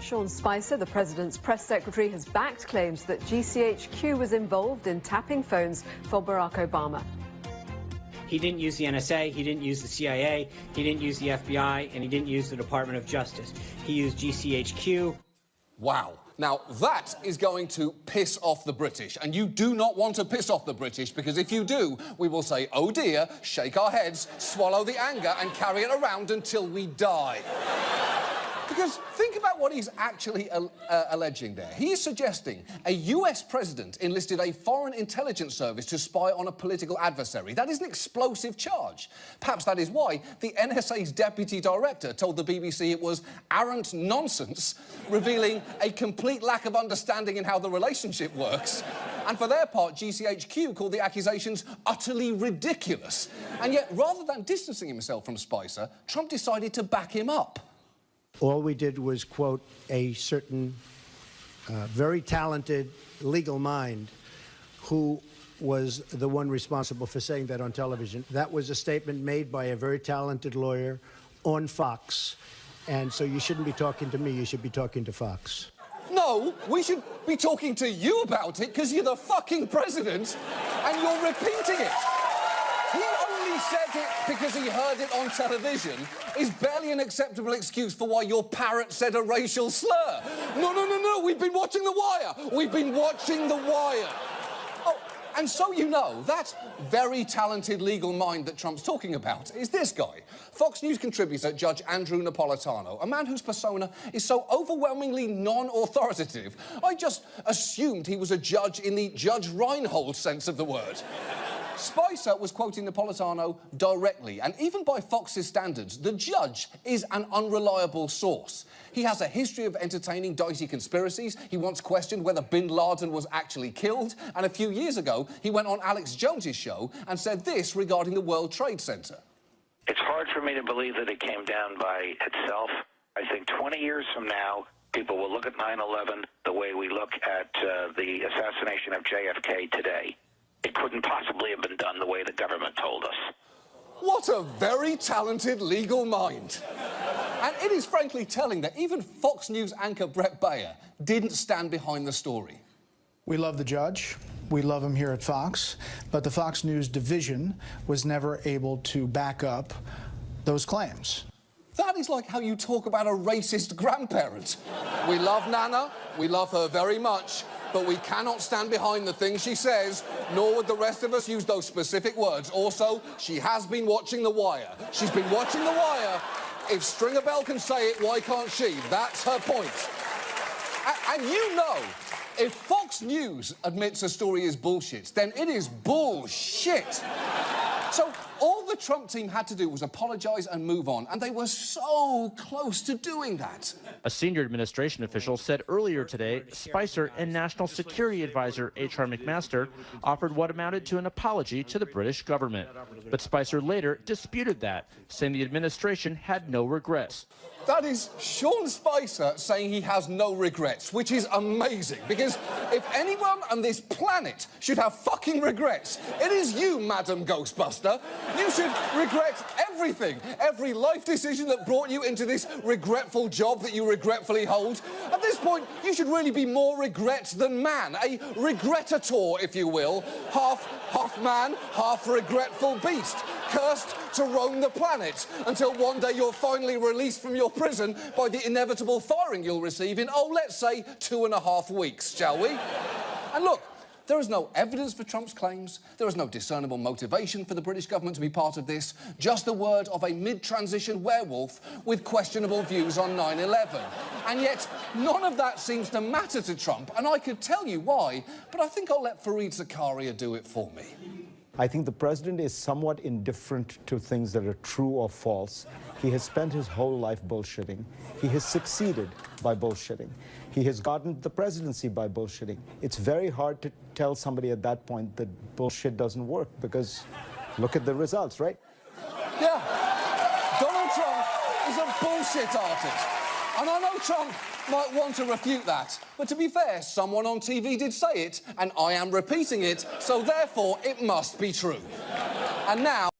Sean Spicer, the president's press secretary, has backed claims that GCHQ was involved in tapping phones for Barack Obama. He didn't use the NSA, he didn't use the CIA, he didn't use the FBI, and he didn't use the Department of Justice. He used GCHQ. Wow. Now, that is going to piss off the British, and you do not want to piss off the British, because if you do, we will say, oh dear, shake our heads, swallow the anger, and carry it around until we die. Because think about what he's actually alleging there. He is suggesting a US president enlisted a foreign intelligence service to spy on a political adversary. That is an explosive charge. Perhaps that is why the NSA's deputy director told the BBC it was arrant nonsense, revealing a complete lack of understanding in how the relationship works. And for their part, GCHQ called the accusations utterly ridiculous. And yet, rather than distancing himself from Spicer, Trump decided to back him up. All we did was quote a certain very talented legal mind who was the one responsible for saying that on television. That was a statement made by a very talented lawyer on Fox. And so you shouldn't be talking to me, you should be talking to Fox. No, we should be talking to you about it because you're the fucking president and you're repeating it. He only said it because he heard it on television is barely an acceptable excuse for why your parrot said a racial slur. No, we've been watching The Wire. We've been watching The Wire. Oh, and so you know, that very talented legal mind that Trump's talking about is this guy, Fox News contributor Judge Andrew Napolitano, a man whose persona is so overwhelmingly non-authoritative, I just assumed he was a judge in the Judge Reinhold sense of the word. Spicer was quoting Napolitano directly, and even by Fox's standards, the judge is an unreliable source. He has a history of entertaining dicey conspiracies. He once questioned whether bin Laden was actually killed, and a few years ago, he went on Alex Jones's show and said this regarding the World Trade Center. It's hard for me to believe that it came down by itself. I think 20 years from now, people will look at 9/11 the way we look at the assassination of JFK today. It couldn't possibly have been done the way the government told us. What a very talented legal mind. And it is frankly telling that even Fox News anchor Bret Baier didn't stand behind the story. We love the judge. We love him here at Fox. But the Fox News division was never able to back up those claims. That is like how you talk about a racist grandparent. We love Nana, we love her very much, but we cannot stand behind the things she says, nor would the rest of us use those specific words. Also, she has been watching The Wire. She's been watching The Wire. If Stringer Bell can say it, why can't she? That's her point. And you know, if Fox News admits a story is bullshit, then it is bullshit. So all the Trump team had to do was apologize and move on, and they were so close to doing that. A senior administration official said earlier today Spicer and National Security Advisor H.R. McMaster offered what amounted to an apology to the British government. But Spicer later disputed that, saying the administration had no regrets. That is Sean Spicer saying he has no regrets, which is amazing, because if anyone on this planet should have fucking regrets, it is you, Madam Ghostbuster. You should regret everything, every life decision that brought you into this regretful job that you regretfully hold. At this point, you should really be more regret than man, a regretator, if you will, half man, half regretful beast, cursed to roam the planet until one day you're finally released from your prison by the inevitable firing you'll receive in, oh, let's say 2.5 weeks, shall we? And look, there is no evidence for Trump's claims. There is no discernible motivation for the British government to be part of this. Just the word of a mid-transition werewolf with questionable views on 9/11. And yet, none of that seems to matter to Trump, and I could tell you why, but I think I'll let Fareed Zakaria do it for me. I think the president is somewhat indifferent to things that are true or false. He has spent his whole life bullshitting. He has succeeded by bullshitting. He has gotten the presidency by bullshitting. It's very hard to tell somebody at that point that bullshit doesn't work, because look at the results, right? Yeah. Donald Trump is a bullshit artist. And I know Trump might want to refute that, but to be fair, someone on TV did say it, and I am repeating it, so therefore it must be true. And now...